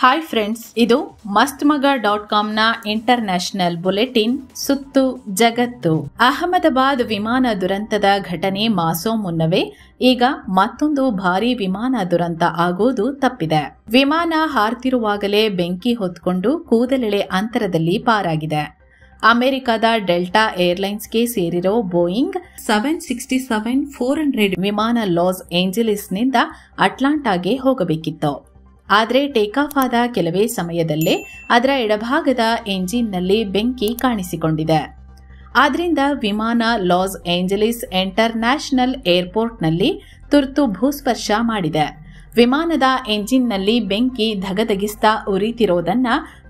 Hi friends, ಇದು ಮಸ್ತ್ಮಗ.ಕಾಮ್ನ international bulletin ಸುತ್ತು ಜಗತ್ತು. ಅಹಮದಾಬಾದ್ ವಿಮಾನ ದುರಂತದ ಘಟನೆ ಮಾಸೋ ಮುನ್ನವೇ ಈಗ ಮತ್ತೊಂದು ಭಾರೀ ವಿಮಾನ ದುರಂತ ಆಗೋದು ತಪ್ಪಿದೆ. ವಿಮಾನ ಹಾರ್ತಿರುವಾಗಲೇ ಬೆಂಕಿ ಹೊತ್ಕೊಂಡು ಕೂದಲೆಳೆ ಅಂತರದಲ್ಲಿ ಪಾರಾಗಿದೆ. ಅಮೆರಿಕದ ಡೆಲ್ಟಾ ಏರ್ಲೈನ್ಸ್ಗೆ ಸೇರಿರೋ ಬೋಯಿಂಗ್ 767-400 ವಿಮಾನ ಲಾಸ್ ಏಂಜಲೀಸ್ನಿಂದ ಅಟ್ಲಾಂಟಾಗೆ ಹೋಗಬೇಕಿತ್ತು. ಆದರೆ ಟೇಕ್ ಆಫ್ ಆದ ಕೆಲವೇ ಸಮಯದಲ್ಲೇ ಅದರ ಎಡಭಾಗದ ಎಂಜಿನ್ನಲ್ಲಿ ಬೆಂಕಿ ಕಾಣಿಸಿಕೊಂಡಿದೆ. ಆದ್ರಿಂದ ವಿಮಾನ ಲಾಸ್ ಏಂಜಲೀಸ್ ಇಂಟರ್ನ್ಯಾಷನಲ್ ಏರ್ಪೋರ್ಟ್ನಲ್ಲಿ ತುರ್ತು ಭೂಸ್ಪರ್ಶ ಮಾಡಿದೆ. ವಿಮಾನದ ಎಂಜಿನ್ನಲ್ಲಿ ಬೆಂಕಿ ಧಗಧಗಿಸ್ತಾ ಉರಿತಿರೋದನ್ನ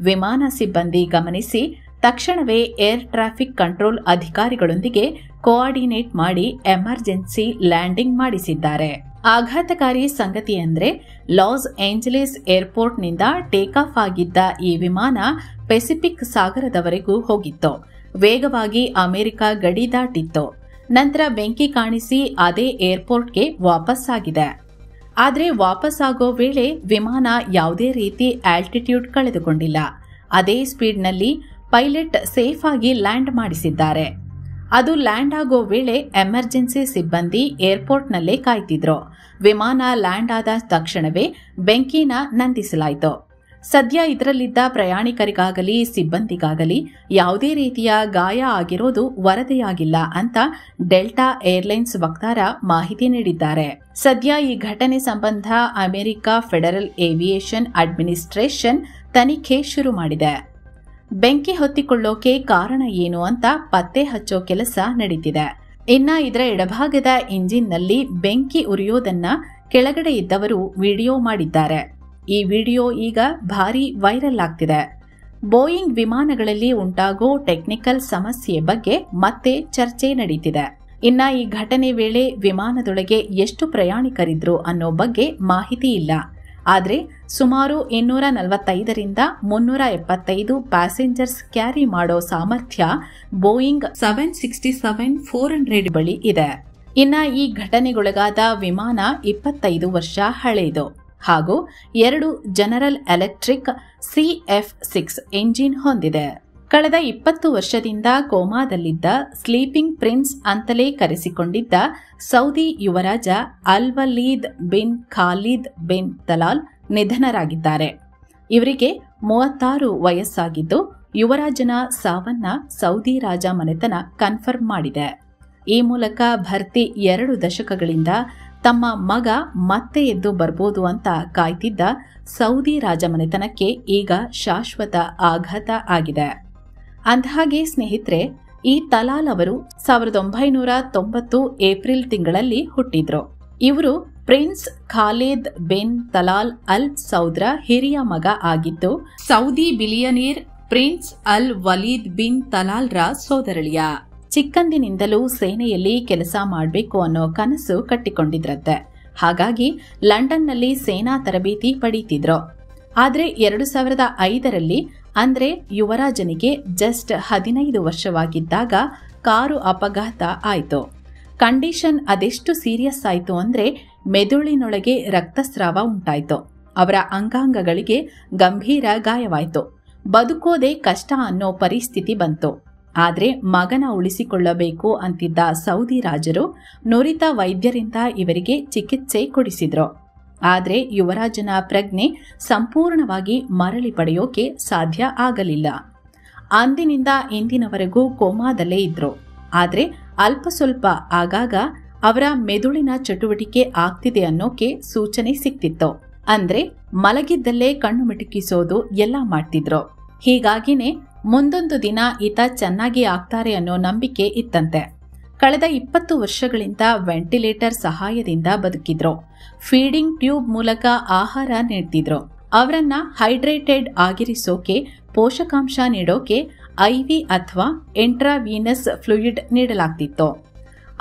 ವಿಮಾನ ಸಿಬ್ಬಂದಿ ಗಮನಿಸಿ ತಕ್ಷಣವೇ ಏರ್ ಟ್ರಾಫಿಕ್ ಕಂಟ್ರೋಲ್ ಅಧಿಕಾರಿಗಳೊಂದಿಗೆ ಕೋಆರ್ಡಿನೇಟ್ ಮಾಡಿ ಎಮರ್ಜೆನ್ಸಿ ಲ್ಯಾಂಡಿಂಗ್ ಮಾಡಿಸಿದ್ದಾರೆ. ಆಘಾತಕಾರಿ ಸಂಗತಿ ಅಂದ್ರೆ ಲಾಸ್ ಏಂಜಲೀಸ್ ಏರ್ಪೋರ್ಟ್ನಿಂದ ಟೇಕ್ ಆಫ್ ಆಗಿದ್ದ ಈ ವಿಮಾನ ಪೆಸಿಫಿಕ್ ಸಾಗರದವರೆಗೂ ಹೋಗಿತ್ತು. ವೇಗವಾಗಿ ಅಮೆರಿಕ ಗಡಿ ದಾಟಿತ್ತು. ನಂತರ ಬೆಂಕಿ ಕಾಣಿಸಿ ಅದೇ ಏರ್ಪೋರ್ಟ್ಗೆ ವಾಪಸ್ ಆಗಿದೆ. ಆದರೆ ವಾಪಸ್ ಆಗೋ ವೇಳೆ ವಿಮಾನ ಯಾವುದೇ ರೀತಿ ಆಲ್ಟಿಟ್ಯೂಡ್ ಕಳೆದುಕೊಂಡಿಲ್ಲ. ಅದೇ ಸ್ಪೀಡ್ನಲ್ಲಿ ಪೈಲಟ್ ಸೇಫ್ ಆಗಿ ಲ್ಯಾಂಡ್ ಮಾಡಿಸಿದ್ದಾರೆ. ಅದು ಲ್ಯಾಂಡ್ ಆಗೋ ವೇಳೆ ಎಮರ್ಜೆನ್ಸಿ ಸಿಬ್ಬಂದಿ ಏರ್ಪೋರ್ಟ್ನಲ್ಲೇ ಕಾಯ್ತಿದ್ರು. ವಿಮಾನ ಲ್ಯಾಂಡ್ ಆದ ತಕ್ಷಣವೇ ಬೆಂಕಿನ ನಂದಿಸಲಾಯಿತು. ಸದ್ಯ ಇದರಲ್ಲಿದ್ದ ಪ್ರಯಾಣಿಕರಿಗಾಗಲಿ ಸಿಬ್ಬಂದಿಗಾಗಲಿ ಯಾವುದೇ ರೀತಿಯ ಗಾಯ ಆಗಿರೋದು ವರದಿಯಾಗಿಲ್ಲ ಅಂತ ಡೆಲ್ಟಾ ಏರ್ಲೈನ್ಸ್ ವಕ್ತಾರ ಮಾಹಿತಿ ನೀಡಿದ್ದಾರೆ. ಸದ್ಯ ಈ ಘಟನೆ ಸಂಬಂಧ ಅಮೆರಿಕ ಫೆಡರಲ್ ಏವಿಯೇಷನ್ ಅಡ್ಮಿನಿಸ್ಟ್ರೇಷನ್ ತನಿಖೆ ಶುರು ಮಾಡಿದೆ. ಬೆಂಕಿ ಹೊತ್ತಿಕೊಳ್ಳೋಕೆ ಕಾರಣ ಏನು ಅಂತ ಪತ್ತೆ ಹಚ್ಚೋ ಕೆಲಸ ನಡೀತಿದೆ. ಇನ್ನ ಇದರ ಎಡಭಾಗದ ಇಂಜಿನ್ನಲ್ಲಿ ಬೆಂಕಿ ಉರಿಯೋದನ್ನ ಕೆಳಗಡೆ ಇದ್ದವರು ವಿಡಿಯೋ ಮಾಡಿದ್ದಾರೆ. ಈ ವಿಡಿಯೋ ಈಗ ಭಾರಿ ವೈರಲ್ ಆಗ್ತಿದೆ. ಬೋಯಿಂಗ್ ವಿಮಾನಗಳಲ್ಲಿ ಉಂಟಾಗೋ ಟೆಕ್ನಿಕಲ್ ಸಮಸ್ಯೆ ಬಗ್ಗೆ ಮತ್ತೆ ಚರ್ಚೆ ನಡೀತಿದೆ. ಇನ್ನ ಈ ಘಟನೆ ವೇಳೆ ವಿಮಾನದೊಳಗೆ ಎಷ್ಟು ಪ್ರಯಾಣಿಕರಿದ್ರು ಅನ್ನೋ ಬಗ್ಗೆ ಮಾಹಿತಿ ಇಲ್ಲ. ಆದರೆ ಸುಮಾರು 245ರಿಂದ 375 ಪ್ಯಾಸೆಂಜರ್ಸ್ ಕ್ಯಾರಿ ಮಾಡೋ ಸಾಮರ್ಥ್ಯ ಬೋಯಿಂಗ್ 767-400 ಬಳಿ ಇದೆ. ಇನ್ನ ಈ ಘಟನೆಗೊಳಗಾದ ವಿಮಾನ 25 ವರ್ಷ ಹಳೆಯದು ಹಾಗೂ 2 ಜನರಲ್ ಎಲೆಕ್ಟ್ರಿಕ್ CF6 ಎಂಜಿನ್ ಹೊಂದಿದೆ. ಕಳೆದ 20 ವರ್ಷದಿಂದ ಕೋಮಾದಲ್ಲಿದ್ದ ಸ್ಲೀಪಿಂಗ್ ಪ್ರಿನ್ಸ್ ಅಂತಲೇ ಕರೆಸಿಕೊಂಡಿದ್ದ ಸೌದಿ ಯುವರಾಜ ಅಲ್-ವಲೀದ್ ಬಿನ್ ಖಾಲಿದ್ ಬಿನ್ ತಲಾಲ್ ನಿಧನರಾಗಿದ್ದಾರೆ. ಇವರಿಗೆ 36 ವಯಸ್ಸಾಗಿದ್ದು ಯುವರಾಜನ ಸಾವನ್ನ ಸೌದಿ ರಾಜ ಮನೆತನ ಕನ್ಫರ್ಮ್ ಮಾಡಿದೆ. ಈ ಮೂಲಕ ಭರ್ತಿ 2 ದಶಕಗಳಿಂದ ತಮ್ಮ ಮಗ ಮತ್ತೆ ಎದ್ದು ಬರ್ಬೋದು ಅಂತ ಕಾಯ್ತಿದ್ದ ಸೌದಿ ರಾಜ ಮನೆತನಕ್ಕೆ ಈಗ ಶಾಶ್ವತ ಆಘಾತ ಆಗಿದೆ. ಅಂದಹಾಗೆ ಸ್ನೇಹಿತರೆ, ಈ ತಲಾಲ್ ಅವರು 1990 ಏಪ್ರಿಲ್ ತಿಂಗಳಲ್ಲಿ ಹುಟ್ಟಿದ್ರು. ಇವರು ಪ್ರಿನ್ಸ್ ಖಾಲಿದ್ ಬಿನ್ ತಲಾಲ್ ಅಲ್ ಸೌದ್ರ ಹಿರಿಯ ಮಗ ಆಗಿದ್ದು ಸೌದಿ ಬಿಲಿಯನೇರ್ ಪ್ರಿನ್ಸ್ ಅಲ್ ವಲೀದ್ ಬಿನ್ ತಲಾಲ್ ರ ಸೋದರಳಿಯ. ಚಿಕ್ಕಂದಿನಿಂದಲೂ ಸೇನೆಯಲ್ಲಿ ಕೆಲಸ ಮಾಡಬೇಕು ಅನ್ನೋ ಕನಸು ಕಟ್ಟಿಕೊಂಡಿದ್ರಂತೆ. ಹಾಗಾಗಿ ಲಂಡನ್ನಲ್ಲಿ ಸೇನಾ ತರಬೇತಿ ಪಡೀತಿದ್ರು. ಆದ್ರೆ 2005ರಲ್ಲಿ ಅಂದ್ರೆ ಯುವರಾಜನಿಗೆ ಜಸ್ಟ್ 15 ವರ್ಷವಾಗಿದ್ದಾಗ ಕಾರು ಅಪಘಾತ ಆಯಿತು. ಕಂಡೀಷನ್ ಅದೆಷ್ಟು ಸೀರಿಯಸ್ ಆಯಿತು ಅಂದ್ರೆ ಮೆದುಳಿನೊಳಗೆ ರಕ್ತಸ್ರಾವ ಉಂಟಾಯಿತು. ಅವರ ಅಂಗಾಂಗಗಳಿಗೆ ಗಂಭೀರ ಗಾಯವಾಯಿತು. ಬದುಕೋದೇ ಕಷ್ಟ ಅನ್ನೋ ಪರಿಸ್ಥಿತಿ ಬಂತು. ಆದ್ರೆ ಮಗನ ಉಳಿಸಿಕೊಳ್ಳಬೇಕು ಅಂತಿದ್ದ ಸೌದಿ ರಾಜರು ನುರಿತ ವೈದ್ಯರಿಂದ ಇವರಿಗೆ ಚಿಕಿತ್ಸೆ ಕೊಡಿಸಿದ್ರು. ಆದರೆ ಯುವರಾಜನ ಪ್ರಜ್ಞೆ ಸಂಪೂರ್ಣವಾಗಿ ಮರಳಿ ಪಡೆಯೋಕೆ ಸಾಧ್ಯ ಆಗಲಿಲ್ಲ. ಅಂದಿನಿಂದ ಇಂದಿನವರೆಗೂ ಕೋಮಾದಲ್ಲೇ ಇದ್ರು. ಆದರೆ ಅಲ್ಪ ಸ್ವಲ್ಪ ಆಗಾಗ ಅವರ ಮೆದುಳಿನ ಚಟುವಟಿಕೆ ಆಗ್ತಿದೆ ಅನ್ನೋಕೆ ಸೂಚನೆ ಸಿಕ್ತಿತ್ತು. ಅಂದ್ರೆ ಮಲಗಿದ್ದಲ್ಲೇ ಕಣ್ಣು ಮಿಟುಕಿಸೋದು ಎಲ್ಲ ಮಾಡ್ತಿದ್ರು. ಹೀಗಾಗಿನೇ ಮುಂದೊಂದು ದಿನ ಈತ ಚೆನ್ನಾಗಿ ಆಗ್ತಾರೆ ಅನ್ನೋ ನಂಬಿಕೆ ಇತ್ತಂತೆ. ಕಳೆದ 20 ವರ್ಷಗಳಿಂದ ವೆಂಟಿಲೇಟರ್ ಸಹಾಯದಿಂದ ಬದುಕಿದ್ರು. ಫೀಡಿಂಗ್ ಟ್ಯೂಬ್ ಮೂಲಕ ಆಹಾರ ನೀಡ್ತಿದ್ರು. ಅವರನ್ನ ಹೈಡ್ರೇಟೆಡ್ ಆಗಿರಿಸೋಕೆ ಪೋಷಕಾಂಶ ನೀಡೋಕೆ IV ಅಥವಾ ಇಂಟ್ರಾವೀನಸ್ ಫ್ಲೂಯಿಡ್ ನೀಡಲಾಗ್ತಿತ್ತು.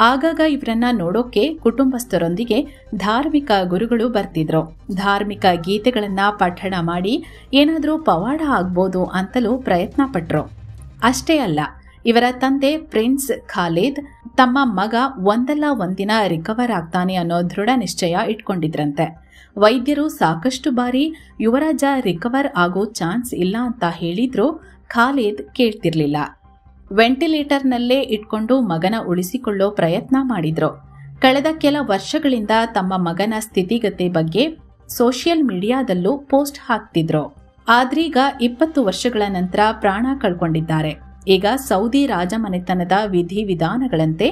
ಆಗಾಗ ಇವರನ್ನ ನೋಡೋಕೆ ಕುಟುಂಬಸ್ಥರೊಂದಿಗೆ ಧಾರ್ಮಿಕ ಗುರುಗಳು ಬರ್ತಿದ್ರು. ಧಾರ್ಮಿಕ ಗೀತೆಗಳನ್ನ ಪಠಣ ಮಾಡಿ ಏನಾದರೂ ಪವಾಡ ಆಗ್ಬೋದು ಅಂತಲೂ ಪ್ರಯತ್ನ ಪಟ್ರು. ಅಷ್ಟೇ ಅಲ್ಲ, ಇವರ ತಂದೆ ಪ್ರಿನ್ಸ್ ಖಾಲಿದ್ ತಮ್ಮ ಮಗ ಒಂದಲ್ಲ ಒಂದಿನ ರಿಕವರ್ ಆಗ್ತಾನೆ ಅನ್ನೋ ದೃಢ ನಿಶ್ಚಯ ಇಟ್ಕೊಂಡಿದ್ರಂತೆ. ವೈದ್ಯರು ಸಾಕಷ್ಟು ಬಾರಿ ಯುವರಾಜ ರಿಕವರ್ ಆಗೋ ಚಾನ್ಸ್ ಇಲ್ಲ ಅಂತ ಹೇಳಿದ್ರೂ ಖಾಲಿದ್ ಕೇಳ್ತಿರ್ಲಿಲ್ಲ. ವೆಂಟಿಲೇಟರ್ನಲ್ಲೇ ಇಟ್ಕೊಂಡು ಮಗನ ಉಳಿಸಿಕೊಳ್ಳೋ ಪ್ರಯತ್ನ ಮಾಡಿದ್ರು. ಕಳೆದ ಕೆಲ ವರ್ಷಗಳಿಂದ ತಮ್ಮ ಮಗನ ಸ್ಥಿತಿಗತಿ ಬಗ್ಗೆ ಸೋಷಿಯಲ್ ಮೀಡಿಯಾದಲ್ಲೂ ಪೋಸ್ಟ್ ಹಾಕ್ತಿದ್ರು. ಆದ್ರೀಗ 20 ವರ್ಷಗಳ ನಂತರ ಪ್ರಾಣ ಕಳ್ಕೊಂಡಿದ್ದಾರೆ. ಈಗ ಸೌದಿ ರಾಜಮನೆತನದ ವಿಧಿವಿಧಾನಗಳಂತೆ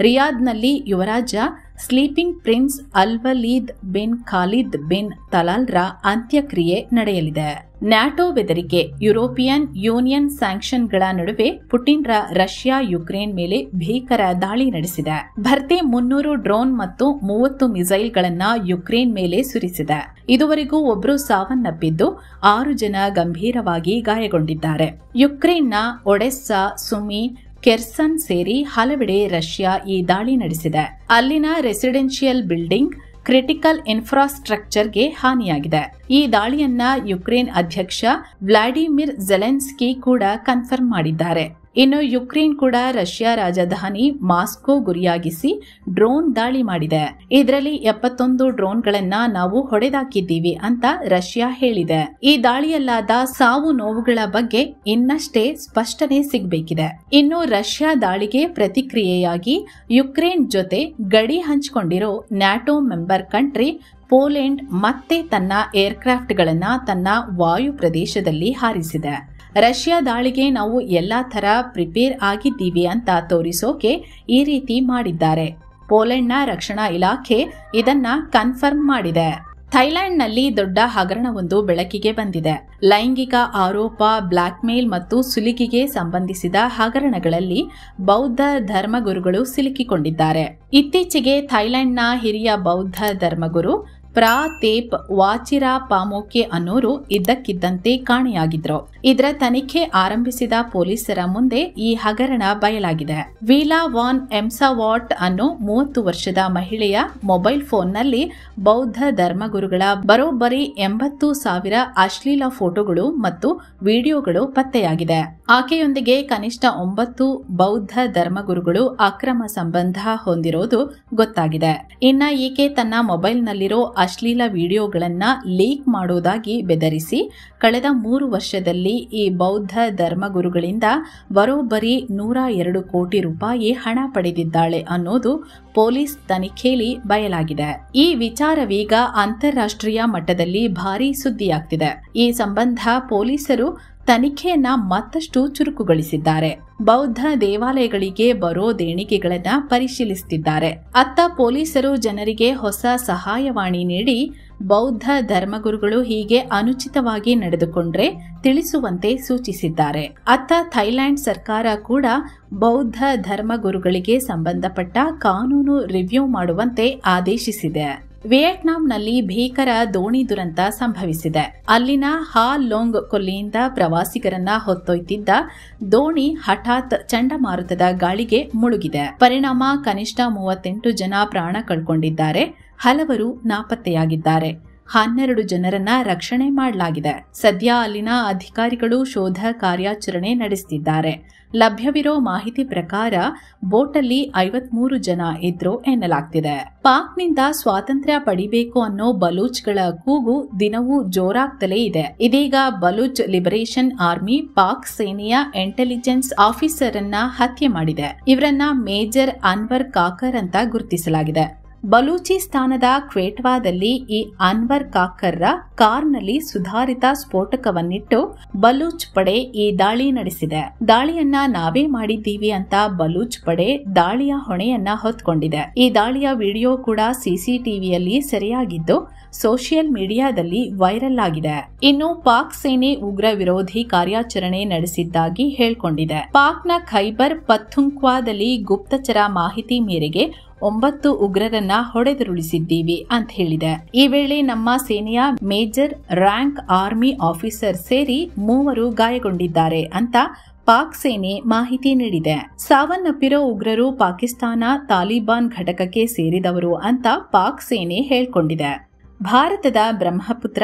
ರಿಯಾದ್ನಲ್ಲಿ ಯುವರಾಜ sleeping prince Alwaleed bin Khalid bin ತಲಾಲ್ರ ಅಂತ್ಯಕ್ರಿಯೆ ನಡೆಯಲಿದೆ. ನ್ಯಾಟೋ ಬೆದರಿಕೆ, ಯುರೋಪಿಯನ್ ಯೂನಿಯನ್ ಸ್ಯಾಂಕ್ಷನ್ಗಳ ನಡುವೆ ಪುಟಿನ್ರ ರಷ್ಯಾ ಯುಕ್ರೇನ್ ಮೇಲೆ ಭೀಕರ ದಾಳಿ ನಡೆಸಿದೆ. ಭರ್ತಿ 300 ಡ್ರೋನ್ ಮತ್ತು 30 ಮಿಸೈಲ್ಗಳನ್ನ ಯುಕ್ರೇನ್ ಮೇಲೆ ಸುರಿಸಿದೆ. ಇದುವರೆಗೂ ಒಬ್ಬರು ಸಾವನ್ನಪ್ಪಿದ್ದು 6 ಜನ ಗಂಭೀರವಾಗಿ ಗಾಯಗೊಂಡಿದ್ದಾರೆ. ಯುಕ್ರೇನ್ನ ಒಡೆಸ್ಸಾ, ಸುಮಿ, ಕೆರ್ಸನ್ ಸೇರಿ ಹಲವೆಡೆ ರಷ್ಯಾ ಈ ದಾಳಿ ನಡೆಸಿದೆ. ಅಲ್ಲಿನ ರೆಸಿಡೆನ್ಷಿಯಲ್ ಬಿಲ್ಡಿಂಗ್, ಕ್ರಿಟಿಕಲ್ ಇನ್ಫ್ರಾಸ್ಟ್ರಕ್ಚರ್ಗೆ ಹಾನಿಯಾಗಿದೆ. ಈ ದಾಳಿಯನ್ನ ಯುಕ್ರೇನ್ ಅಧ್ಯಕ್ಷ ವ್ಲಾಡಿಮಿರ್ ಝೆಲೆನ್ಸ್ಕಿ ಕೂಡ ಕನ್ಫರ್ಮ್ ಮಾಡಿದ್ದಾರೆ. ಇನ್ನು ಯುಕ್ರೇನ್ ಕೂಡ ರಷ್ಯಾ ರಾಜಧಾನಿ ಮಾಸ್ಕೋ ಗುರಿಯಾಗಿಸಿ ಡ್ರೋನ್ ದಾಳಿ ಮಾಡಿದೆ. ಇದರಲ್ಲಿ 71 ಡ್ರೋನ್ಗಳನ್ನ ನಾವು ಹೊಡೆದಾಕಿದ್ದೀವಿ ಅಂತ ರಷ್ಯಾ ಹೇಳಿದೆ. ಈ ದಾಳಿಯಲ್ಲಾದ ಸಾವು ನೋವುಗಳ ಬಗ್ಗೆ ಇನ್ನಷ್ಟೇ ಸ್ಪಷ್ಟನೆ ಸಿಗಬೇಕಿದೆ. ಇನ್ನು ರಷ್ಯಾ ದಾಳಿಗೆ ಪ್ರತಿಕ್ರಿಯೆಯಾಗಿ ಯುಕ್ರೇನ್ ಜೊತೆ ಗಡಿ ಹಂಚಿಕೊಂಡಿರೋ ನ್ಯಾಟೋ ಮೆಂಬರ್ ಕಂಟ್ರಿ ಪೋಲೆಂಡ್ ಮತ್ತೆ ತನ್ನ ಏರ್ಕ್ರಾಫ್ಟ್ಗಳನ್ನ ತನ್ನ ವಾಯು ಪ್ರದೇಶದಲ್ಲಿ ಹಾರಿಸಿದೆ. ರಷ್ಯಾ ದಾಳಿಗೆ ನಾವು ಎಲ್ಲಾ ತರ ಪ್ರಿಪೇರ್ ಆಗಿದ್ದೀವಿ ಅಂತ ತೋರಿಸೋಕೆ ಈ ರೀತಿ ಮಾಡಿದ್ದಾರೆ. ಪೋಲೆಂಡ್ನ ರಕ್ಷಣಾ ಇಲಾಖೆ ಇದನ್ನ ಕನ್ಫರ್ಮ್ ಮಾಡಿದೆ. ಥೈಲ್ಯಾಂಡ್ನಲ್ಲಿ ದೊಡ್ಡ ಹಗರಣವೊಂದು ಬೆಳಕಿಗೆ ಬಂದಿದೆ. ಲೈಂಗಿಕ ಆರೋಪ, ಬ್ಲಾಕ್ ಮೇಲ್ ಮತ್ತು ಸುಲಿಗೆಗೆ ಸಂಬಂಧಿಸಿದ ಹಗರಣಗಳಲ್ಲಿ ಬೌದ್ಧ ಧರ್ಮಗುರುಗಳು ಸಿಲುಕಿಕೊಂಡಿದ್ದಾರೆ. ಇತ್ತೀಚೆಗೆ ಥೈಲ್ಯಾಂಡ್ನ ಹಿರಿಯ ಬೌದ್ಧ ಧರ್ಮಗುರು ಪ್ರಾತೇಪ್ ವಾಚಿರಾಪಾಮೋಕೆ ಅನ್ನೋರು ಇದ್ದಕ್ಕಿದ್ದಂತೆ ಕಾಣೆಯಾಗಿದ್ರು. ಇದರ ತನಿಖೆ ಆರಂಭಿಸಿದ ಪೊಲೀಸರ ಮುಂದೆ ಈ ಹಗರಣ ಬಯಲಾಗಿದೆ. ವೀಲಾ ವಾನ್ ಎಂಸಾವಾಟ್ ಅನ್ನೋ 30 ವರ್ಷದ ಮಹಿಳೆಯ ಮೊಬೈಲ್ ಫೋನ್ನಲ್ಲಿ ಬೌದ್ಧ ಧರ್ಮಗುರುಗಳ ಬರೋಬ್ಬರಿ 80,000 ಅಶ್ಲೀಲ ಫೋಟೋಗಳು ಮತ್ತು ವಿಡಿಯೋಗಳು ಪತ್ತೆಯಾಗಿದೆ. ಆಕೆಯೊಂದಿಗೆ ಕನಿಷ್ಠ 9 ಬೌದ್ಧ ಧರ್ಮಗುರುಗಳು ಅಕ್ರಮ ಸಂಬಂಧ ಹೊಂದಿರೋದು ಗೊತ್ತಾಗಿದೆ. ಇನ್ನ ಈಕೆ ತನ್ನ ಮೊಬೈಲ್ನಲ್ಲಿರೋ ಅಶ್ಲೀಲ ವಿಡಿಯೋಗಳನ್ನ ಲೀಕ್ ಮಾಡೋದಾಗಿ ಬೆದರಿಸಿ ಕಳೆದ 3 ವರ್ಷದಲ್ಲಿ ಈ ಬೌದ್ಧ ಧರ್ಮಗುರುಗಳಿಂದ ಬರೋಬ್ಬರಿ 102 ಕೋಟಿ ರೂಪಾಯಿ ಹಣ ಪಡೆದಿದ್ದಾಳೆ ಅನ್ನೋದು ಪೊಲೀಸ್ ತನಿಖೆಯಲ್ಲಿ ಬಯಲಾಗಿದೆ. ಈ ವಿಚಾರವೀಗ ಅಂತಾರಾಷ್ಟ್ರೀಯ ಮಟ್ಟದಲ್ಲಿ ಭಾರೀ ಸುದ್ದಿಯಾಗ್ತಿದೆ. ಈ ಸಂಬಂಧ ಪೊಲೀಸರು ತನಿಖೆಯನ್ನ ಮತ್ತಷ್ಟು ಚುರುಕುಗೊಳಿಸಿದ್ದಾರೆ. ಬೌದ್ಧ ದೇವಾಲಯಗಳಿಗೆ ಬರೋ ದೇಣಿಗೆಗಳನ್ನ ಪರಿಶೀಲಿಸುತ್ತಿದ್ದಾರೆ. ಅತ್ತ ಪೊಲೀಸರು ಜನರಿಗೆ ಹೊಸ ಸಹಾಯವಾಣಿ ನೀಡಿ ಬೌದ್ಧ ಧರ್ಮಗುರುಗಳು ಹೀಗೆ ಅನುಚಿತವಾಗಿ ನಡೆದುಕೊಂಡ್ರೆ ತಿಳಿಸುವಂತೆ ಸೂಚಿಸಿದ್ದಾರೆ. ಅತ್ತ ಥೈಲ್ಯಾಂಡ್ ಸರ್ಕಾರ ಕೂಡ ಬೌದ್ಧ ಧರ್ಮಗುರುಗಳಿಗೆ ಸಂಬಂಧಪಟ್ಟ ಕಾನೂನು ರಿವ್ಯೂ ಮಾಡುವಂತೆ ಆದೇಶಿಸಿದೆ. ವಿಯೆಟ್ನಾಂನಲ್ಲಿ ಭೀಕರ ದೋಣಿ ದುರಂತ ಸಂಭವಿಸಿದೆ. ಅಲ್ಲಿನ ಹಾ ಲೋಂಗ್ ಕೊಲ್ಲಿಯಿಂದ ಪ್ರವಾಸಿಗರನ್ನ ಹೊತ್ತೊಯ್ತಿದ್ದ ದೋಣಿ ಹಠಾತ್ ಚಂಡಮಾರುತದ ಗಾಳಿಗೆ ಮುಳುಗಿದೆ. ಪರಿಣಾಮ ಕನಿಷ್ಠ 38 ಜನ ಪ್ರಾಣ ಕಳ್ಕೊಂಡಿದ್ದಾರೆ. ಹಲವರು ನಾಪತ್ತೆಯಾಗಿದ್ದಾರೆ. 12 ಜನರನ್ನ ರಕ್ಷಣೆ ಮಾಡಲಾಗಿದೆ. ಸದ್ಯ ಅಲ್ಲಿನ ಅಧಿಕಾರಿಗಳು ಶೋಧ ಕಾರ್ಯಾಚರಣೆ ನಡೆಸುತ್ತಿದ್ದಾರೆ. ಲಭ್ಯವಿರೋ ಮಾಹಿತಿ ಪ್ರಕಾರ ಬೋಟಲ್ಲಿ 53 ಜನ ಇದ್ರು ಎನ್ನಲಾಗ್ತಿದೆ. ಪಾಕ್ನಿಂದ ಸ್ವಾತಂತ್ರ್ಯ ಪಡಿಬೇಕು ಅನ್ನೋ ಬಲೂಚ್ಗಳ ಕೂಗು ದಿನವೂ ಜೋರಾಗ್ತಲೇ ಇದೆ. ಇದೀಗ ಬಲೂಚ್ ಲಿಬರೇಷನ್ ಆರ್ಮಿ ಪಾಕ್ ಸೇನೆಯ ಇಂಟೆಲಿಜೆನ್ಸ್ ಆಫೀಸರ್ ಅನ್ನ ಹತ್ಯೆ ಮಾಡಿದೆ. ಇವರನ್ನ ಮೇಜರ್ ಅನ್ವರ್ ಕಾಕರ್ ಅಂತ ಗುರುತಿಸಲಾಗಿದೆ. ಬಲೂಚಿಸ್ತಾನದ ಕ್ವೇಟ್ವಾದಲ್ಲಿ ಈ ಅನ್ವರ್ ಕಾಕರ್ರ ಕಾರ್ನಲ್ಲಿ ಸುಧಾರಿತ ಸ್ಫೋಟಕವನ್ನಿಟ್ಟು ಬಲೂಚ್ ಪಡೆ ಈ ದಾಳಿ ನಡೆಸಿದೆ. ದಾಳಿಯನ್ನ ನಾವೇ ಮಾಡಿದ್ದೀವಿ ಅಂತ ಬಲೂಚ್ ಪಡೆ ದಾಳಿಯ ಹೊಣೆಯನ್ನ ಹೊತ್ಕೊಂಡಿದೆ. ಈ ದಾಳಿಯ ವಿಡಿಯೋ ಕೂಡ ಸಿಸಿಟಿವಿಯಲ್ಲಿ ಸೆರೆಯಾಗಿದ್ದು ಸೋಷಿಯಲ್ ಮೀಡಿಯಾದಲ್ಲಿ ವೈರಲ್ ಆಗಿದೆ. ಇನ್ನು ಪಾಕ್ ಸೇನೆ ಉಗ್ರ ವಿರೋಧಿ ಕಾರ್ಯಾಚರಣೆ ನಡೆಸಿದ್ದಾಗಿ ಹೇಳ್ಕೊಂಡಿದೆ. ಪಾಕ್ನ ಖೈಬರ್ ಪಖ್ತೂನ್ಖ್ವಾದಲ್ಲಿ ಗುಪ್ತಚರ ಮಾಹಿತಿ ಮೇರೆಗೆ 9 ಉಗ್ರರನ್ನ ಹೊಡೆದುರುಳಿಸಿದ್ದೀವಿ ಅಂತ ಹೇಳಿದೆ. ಈ ವೇಳೆ ನಮ್ಮ ಸೇನೆಯ ಮೇಜರ್ ರ್ಯಾಂಕ್ ಆರ್ಮಿ ಆಫೀಸರ್ ಸೇರಿ 3 ಗಾಯಗೊಂಡಿದ್ದಾರೆ ಅಂತ ಪಾಕ್ ಸೇನೆ ಮಾಹಿತಿ ನೀಡಿದೆ. ಸಾವನ್ನಪ್ಪಿರೋ ಉಗ್ರರು ಪಾಕಿಸ್ತಾನ ತಾಲಿಬಾನ್ ಘಟಕಕ್ಕೆ ಸೇರಿದವರು ಅಂತ ಪಾಕ್ ಸೇನೆ ಹೇಳ್ಕೊಂಡಿದೆ. ಭಾರತದ ಬ್ರಹ್ಮಪುತ್ರ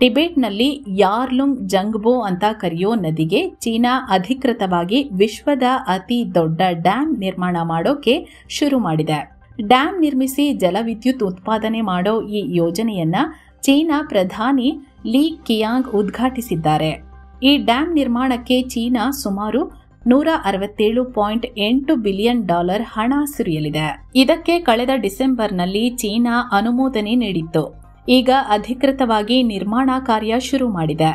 ಟಿಬೆಟ್ನಲ್ಲಿ ಯಾರ್ಲುಂಗ್ ಜಂಗ್ಬೋ ಅಂತ ಕರೆಯೋ ನದಿಗೆ ಚೀನಾ ಅಧಿಕೃತವಾಗಿ ವಿಶ್ವದ ಅತಿ ದೊಡ್ಡ ಡ್ಯಾಂ ನಿರ್ಮಾಣ ಮಾಡೋಕೆ ಶುರು ಮಾಡಿದೆ. ಡ್ಯಾಂ ನಿರ್ಮಿಸಿ ಜಲವಿದ್ಯುತ್ ಉತ್ಪಾದನೆ ಮಾಡೋ ಈ ಯೋಜನೆಯನ್ನ ಚೀನಾ ಪ್ರಧಾನಿ ಲೀ ಕಿಯಾಂಗ್ ಉದ್ಘಾಟಿಸಿದ್ದಾರೆ. ಈ ಡ್ಯಾಂ ನಿರ್ಮಾಣಕ್ಕೆ ಚೀನಾ ಸುಮಾರು $167.8 ಬಿಲಿಯನ್ ಹಣ ಸುರಿಯಲಿದೆ. ಇದಕ್ಕೆ ಕಳೆದ ಡಿಸೆಂಬರ್ನಲ್ಲಿ ಚೀನಾ ಅನುಮೋದನೆ ನೀಡಿತ್ತು. ಈಗ ಅಧಿಕೃತವಾಗಿ ನಿರ್ಮಾಣ ಕಾರ್ಯ ಶುರು ಮಾಡಿದೆ.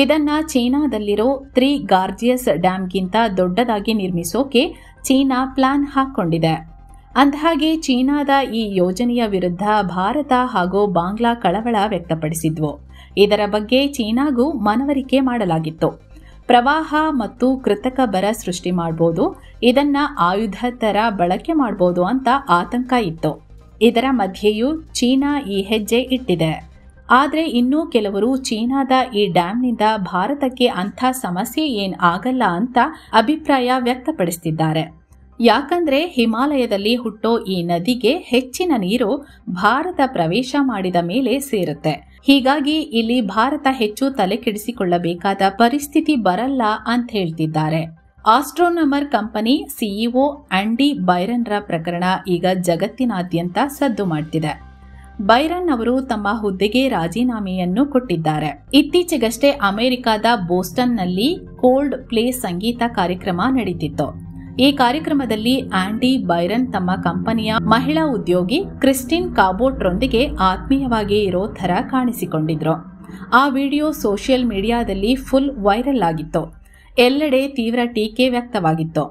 ಇದನ್ನ ಚೀನಾದಲ್ಲಿರೋ 3 ಗಾರ್ಜಿಯಸ್ ಡ್ಯಾಂಗಿಂತ ದೊಡ್ಡದಾಗಿ ನಿರ್ಮಿಸೋಕೆ ಚೀನಾ ಪ್ಲಾನ್ ಹಾಕೊಂಡಿದೆ. ಅಂದಹಾಗೆ ಚೀನಾದ ಈ ಯೋಜನೆಯ ವಿರುದ್ಧ ಭಾರತ ಹಾಗೂ ಬಾಂಗ್ಲಾ ಕಳವಳ ವ್ಯಕ್ತಪಡಿಸಿದ್ವು. ಇದರ ಬಗ್ಗೆ ಚೀನಾಗೂ ಮನವರಿಕೆ ಮಾಡಲಾಗಿತ್ತು. ಪ್ರವಾಹ ಮತ್ತು ಕೃತಕ ಬರ ಸೃಷ್ಟಿ ಮಾಡಬಹುದು, ಇದನ್ನ ಆಯುಧ ತರ ಬಳಕೆ ಮಾಡಬಹುದು ಅಂತ ಆತಂಕ ಇತ್ತು. ಇದರ ಮಧ್ಯೆಯೂ ಚೀನಾ ಈ ಹೆಜ್ಜೆ ಇಟ್ಟಿದೆ. ಆದರೆ ಇನ್ನೂ ಕೆಲವರು ಚೀನಾದ ಈ ಡ್ಯಾಂನಿಂದ ಭಾರತಕ್ಕೆ ಅಂಥ ಸಮಸ್ಯೆ ಏನ್ ಆಗಲ್ಲ ಅಂತ ಅಭಿಪ್ರಾಯ ವ್ಯಕ್ತಪಡಿಸುತ್ತಿದ್ದಾರೆ. ಯಾಕಂದ್ರೆ ಹಿಮಾಲಯದಲ್ಲಿ ಹುಟ್ಟೋ ಈ ನದಿಗೆ ಹೆಚ್ಚಿನ ನೀರು ಭಾರತ ಪ್ರವೇಶ ಮಾಡಿದ ಮೇಲೆ ಸೇರುತ್ತೆ. ಹೀಗಾಗಿ ಇಲ್ಲಿ ಭಾರತ ಹೆಚ್ಚು ತಲೆ ಕೆಡಿಸಿಕೊಳ್ಳಬೇಕಾದ ಪರಿಸ್ಥಿತಿ ಬರಲ್ಲ ಅಂತ ಹೇಳ್ತಿದ್ದಾರೆ. ಆಸ್ಟ್ರೋನಮರ್ ಕಂಪನಿ ಸಿಇಒ ಆಂಡಿ ಬೈರನ್ರ ಪ್ರಕರಣ ಈಗ ಜಗತ್ತಿನಾದ್ಯಂತ ಸದ್ದು ಮಾಡ್ತಿದೆ. ಬೈರನ್ ಅವರು ತಮ್ಮ ಹುದ್ದೆಗೆ ರಾಜೀನಾಮೆಯನ್ನು ಕೊಟ್ಟಿದ್ದಾರೆ. ಇತ್ತೀಚೆಗಷ್ಟೇ ಅಮೆರಿಕದ ಬೋಸ್ಟನ್ನಲ್ಲಿ ಕೋಲ್ಡ್ ಪ್ಲೇ ಸಂಗೀತ ಕಾರ್ಯಕ್ರಮ ನಡೀತಿತ್ತು. ಈ ಕಾರ್ಯಕ್ರಮದಲ್ಲಿ ಆಂಡಿ ಬೈರನ್ ತಮ್ಮ ಕಂಪನಿಯ ಮಹಿಳಾ ಉದ್ಯೋಗಿ ಕ್ರಿಸ್ಟಿನ್ ಕಾಬೋಟ್ರೊಂದಿಗೆ ಆತ್ಮೀಯವಾಗಿ ಇರೋ ಥರ ಕಾಣಿಸಿಕೊಂಡಿದ್ರು. ಆ ವಿಡಿಯೋ ಸೋಷಿಯಲ್ ಮೀಡಿಯಾದಲ್ಲಿ ಫುಲ್ ವೈರಲ್ ಆಗಿತ್ತು. ಎಲ್ಲೆಡೆ ತೀವ್ರ ಟೀಕೆ ವ್ಯಕ್ತವಾಗಿತ್ತು.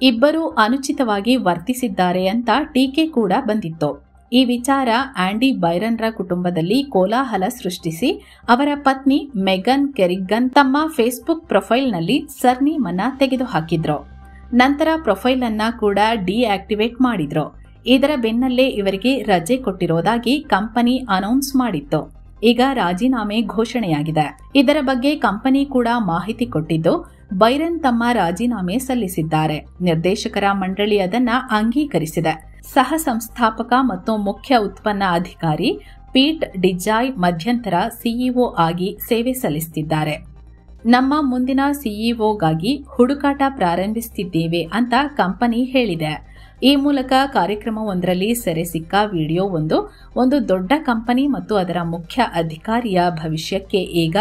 ಇಬ್ಬರು ಅನುಚಿತವಾಗಿ ವರ್ತಿಸಿದ್ದಾರೆ ಅಂತ ಟೀಕೆ ಕೂಡ ಬಂದಿತ್ತು. ಈ ವಿಚಾರ ಆಂಡಿ ಬೈರನ್ರ ಕುಟುಂಬದಲ್ಲಿ ಕೋಲಾಹಲ ಸೃಷ್ಟಿಸಿ ಅವರ ಪತ್ನಿ ಮೆಗನ್ ಕೆರಿಗನ್ ತಮ್ಮ ಫೇಸ್ಬುಕ್ ಪ್ರೊಫೈಲ್ನಲ್ಲಿ ಸರ್ನೇಮ್ ಅನ್ನ ತೆಗೆದುಹಾಕಿದ್ರು. ನಂತರ ಪ್ರೊಫೈಲ್ ಅನ್ನ ಕೂಡ ಡಿಆಕ್ಟಿವೇಟ್ ಮಾಡಿದ್ರು. ಇದರ ಬೆನ್ನಲ್ಲೇ ಇವರಿಗೆ ರಜೆ ಕೊಟ್ಟಿರೋದಾಗಿ ಕಂಪನಿ ಅನೌನ್ಸ್ ಮಾಡಿತ್ತು. ಈಗ ರಾಜೀನಾಮೆ ಘೋಷಣೆಯಾಗಿದೆ. ಇದರ ಬಗ್ಗೆ ಕಂಪನಿ ಕೂಡ ಮಾಹಿತಿ ಕೊಟ್ಟಿದ್ದು ಬೈರನ್ ತಮ್ಮ ರಾಜೀನಾಮೆ ಸಲ್ಲಿಸಿದ್ದಾರೆ. ನಿರ್ದೇಶಕರ ಮಂಡಳಿ ಅದನ್ನ ಅಂಗೀಕರಿಸಿದೆ. ಸಹ ಸಂಸ್ಥಾಪಕ ಮತ್ತು ಮುಖ್ಯ ಉತ್ಪನ್ನ ಅಧಿಕಾರಿ ಪೀಟ್ ಡಿಜಾಯ್ ಮಧ್ಯಂತರ ಸಿಇಒ ಆಗಿ ಸೇವೆ ಸಲ್ಲಿಸುತ್ತಿದ್ದಾರೆ. ನಮ್ಮ ಮುಂದಿನ ಸಿಇಒಗಾಗಿ ಹುಡುಕಾಟ ಪ್ರಾರಂಭಿಸುತ್ತಿದ್ದೇವೆ ಅಂತ ಕಂಪನಿ ಹೇಳಿದೆ. ಈ ಮೂಲಕ ಕಾರ್ಯಕ್ರಮವೊಂದರಲ್ಲಿ ಸೆರೆ ಸಿಕ್ಕ ವಿಡಿಯೋ ಒಂದು ದೊಡ್ಡ ಕಂಪನಿ ಮತ್ತು ಅದರ ಮುಖ್ಯ ಅಧಿಕಾರಿಯ ಭವಿಷ್ಯಕ್ಕೆ ಈಗ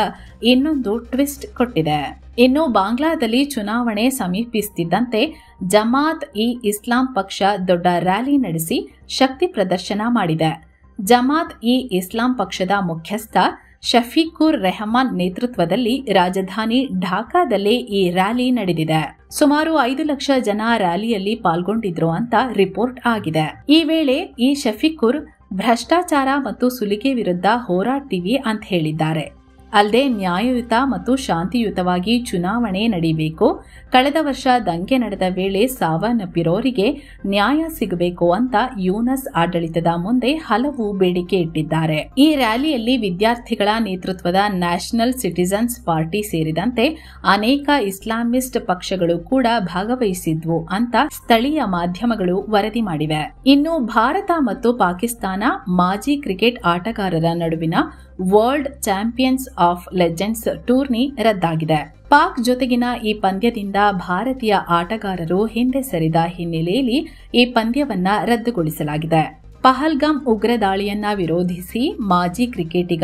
ಇನ್ನೊಂದು ಟ್ವಿಸ್ಟ್ ಕೊಟ್ಟಿದೆ. ಇನ್ನು ಬಾಂಗ್ಲಾದಲ್ಲಿ ಚುನಾವಣೆ ಸಮೀಪಿಸುತ್ತಿದ್ದಂತೆ ಜಮಾತ್ ಇ ಇಸ್ಲಾಂ ಪಕ್ಷ ದೊಡ್ಡ ರ್ಯಾಲಿ ನಡೆಸಿ ಶಕ್ತಿ ಪ್ರದರ್ಶನ ಮಾಡಿದೆ. ಜಮಾತ್ ಇ ಇಸ್ಲಾಂ ಪಕ್ಷದ ಮುಖ್ಯಸ್ಥ ಶಫೀಕುರ್ ರೆಹಮಾನ್ ನೇತೃತ್ವದಲ್ಲಿ ರಾಜಧಾನಿ ಢಾಕಾದಲ್ಲಿ ಈ ರ್ಯಾಲಿ ನಡೆದಿದೆ. ಸುಮಾರು 5 ಲಕ್ಷ ಜನ ರ್ಯಾಲಿಯಲ್ಲಿ ಪಾಲ್ಗೊಂಡಿದ್ರು ಅಂತ ರಿಪೋರ್ಟ್ ಆಗಿದೆ. ಈ ವೇಳೆ ಈ ಶಫೀಕುರ್ ಭ್ರಷ್ಟಾಚಾರ ಮತ್ತು ಸುಲಿಗೆ ವಿರುದ್ಧ ಹೋರಾಡ್ತೀವಿ ಅಂತ ಹೇಳಿದ್ದಾರೆ. ಅಲ್ಲದೆ ನ್ಯಾಯಯುತ ಮತ್ತು ಶಾಂತಿಯುತವಾಗಿ ಚುನಾವಣೆ ನಡೆಯಬೇಕು, ಕಳೆದ ವರ್ಷ ದಂಗೆ ನಡೆದ ವೇಳೆ ಸಾವನ್ನಪ್ಪಿರೋರಿಗೆ ನ್ಯಾಯ ಸಿಗಬೇಕು ಅಂತ ಯೂನಸ್ ಆಡಳಿತದ ಮುಂದೆ ಹಲವು ಬೇಡಿಕೆ ಇಟ್ಟಿದ್ದಾರೆ. ಈ ರ್ಯಾಲಿಯಲ್ಲಿ ವಿದ್ಯಾರ್ಥಿಗಳ ನೇತೃತ್ವದ ನ್ಯಾಷನಲ್ ಸಿಟಿಜನ್ಸ್ ಪಾರ್ಟಿ ಸೇರಿದಂತೆ ಅನೇಕ ಇಸ್ಲಾಮಿಸ್ಟ್ ಪಕ್ಷಗಳು ಕೂಡ ಭಾಗವಹಿಸಿದ್ವು ಅಂತ ಸ್ಥಳೀಯ ಮಾಧ್ಯಮಗಳು ವರದಿ ಮಾಡಿವೆ. ಇನ್ನು ಭಾರತ ಮತ್ತು ಪಾಕಿಸ್ತಾನ ಮಾಜಿ ಕ್ರಿಕೆಟ್ ಆಟಗಾರರ ನಡುವಿನ world champions of legends tourney ರದ್ದಾಗಿದೆ. ಪಾಕ್ ಜೊತೆಗಿನ ಈ ಪಂದ್ಯದಿಂದ ಭಾರತೀಯ ಆಟಗಾರರು ಹಿಂದೆ ಸರಿದ ಹಿನ್ನೆಲೆಯಲ್ಲಿ ಈ ಪಂದ್ಯವನ್ನ ರದ್ದುಗೊಳಿಸಲಾಗಿದೆ. ಪಹಲ್ಗಾಮ್ ಉಗ್ರ ದಾಳಿಯನ್ನ ವಿರೋಧಿಸಿ ಮಾಜಿ ಕ್ರಿಕೆಟಿಗ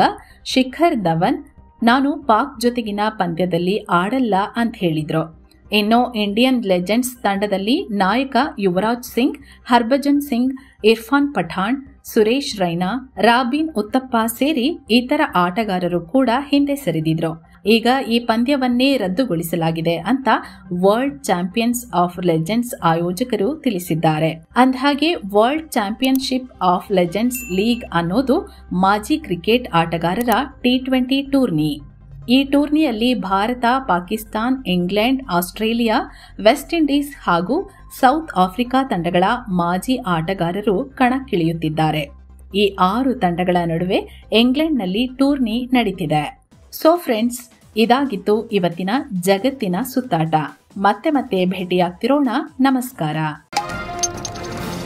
ಶಿಖರ್ ಧವನ್ ನಾನು ಪಾಕ್ ಜೊತೆಗಿನ ಪಂದ್ಯದಲ್ಲಿ ಆಡಲ್ಲ ಅಂತ ಹೇಳಿದ್ರು. ಇನ್ನು ಇಂಡಿಯನ್ ಲೆಜೆಂಡ್ಸ್ ತಂಡದಲ್ಲಿ ನಾಯಕ ಯುವರಾಜ್ ಸಿಂಗ್, ಹರ್ಭಜನ್ ಸಿಂಗ್, ಇರ್ಫಾನ್ ಪಠಾಣ್, ಸುರೇಶ್ ರೈನಾ, ರಾಬಿನ್ ಉತ್ತಪ್ಪ ಸೇರಿ ಇತರ ಆಟಗಾರರು ಕೂಡ ಹಿಂದೆ ಸರಿದಿದ್ರು. ಈಗ ಈ ಪಂದ್ಯವನ್ನೇ ರದ್ದುಗೊಳಿಸಲಾಗಿದೆ ಅಂತ ವರ್ಲ್ಡ್ ಚಾಂಪಿಯನ್ಸ್ ಆಫ್ ಲೆಜೆಂಡ್ಸ್ ಆಯೋಜಕರು ತಿಳಿಸಿದ್ದಾರೆ. ಅಂದಹಾಗೆ world championship of legends league ಅನ್ನೋದು ಮಾಜಿ ಕ್ರಿಕೆಟ್ ಆಟಗಾರರ T20 ಟೂರ್ನಿ. ಈ ಟೂರ್ನಿಯಲ್ಲಿ Bharat, Pakistan, England, Australia, West Indies ಹಾಗೂ ಸೌತ್ ಆಫ್ರಿಕಾ ತಂಡಗಳ ಮಾಜಿ ಆಟಗಾರರು ಕಣಕ್ಕಿಳಿಯುತ್ತಿದ್ದಾರೆ. ಈ 6 ತಂಡಗಳ ನಡುವೆ ಇಂಗ್ಲೆಂಡ್ನಲ್ಲಿ ಟೂರ್ನಿ ನಡೀತಿದೆ. ಸೊ ಫ್ರೆಂಡ್ಸ್, ಇದಾಗಿತ್ತು ಇವತ್ತಿನ ಜಗತ್ತಿನ ಸುತ್ತಾಟ. ಮತ್ತೆ ಭೇಟಿಯಾಗ್ತಿರೋಣ. ನಮಸ್ಕಾರ.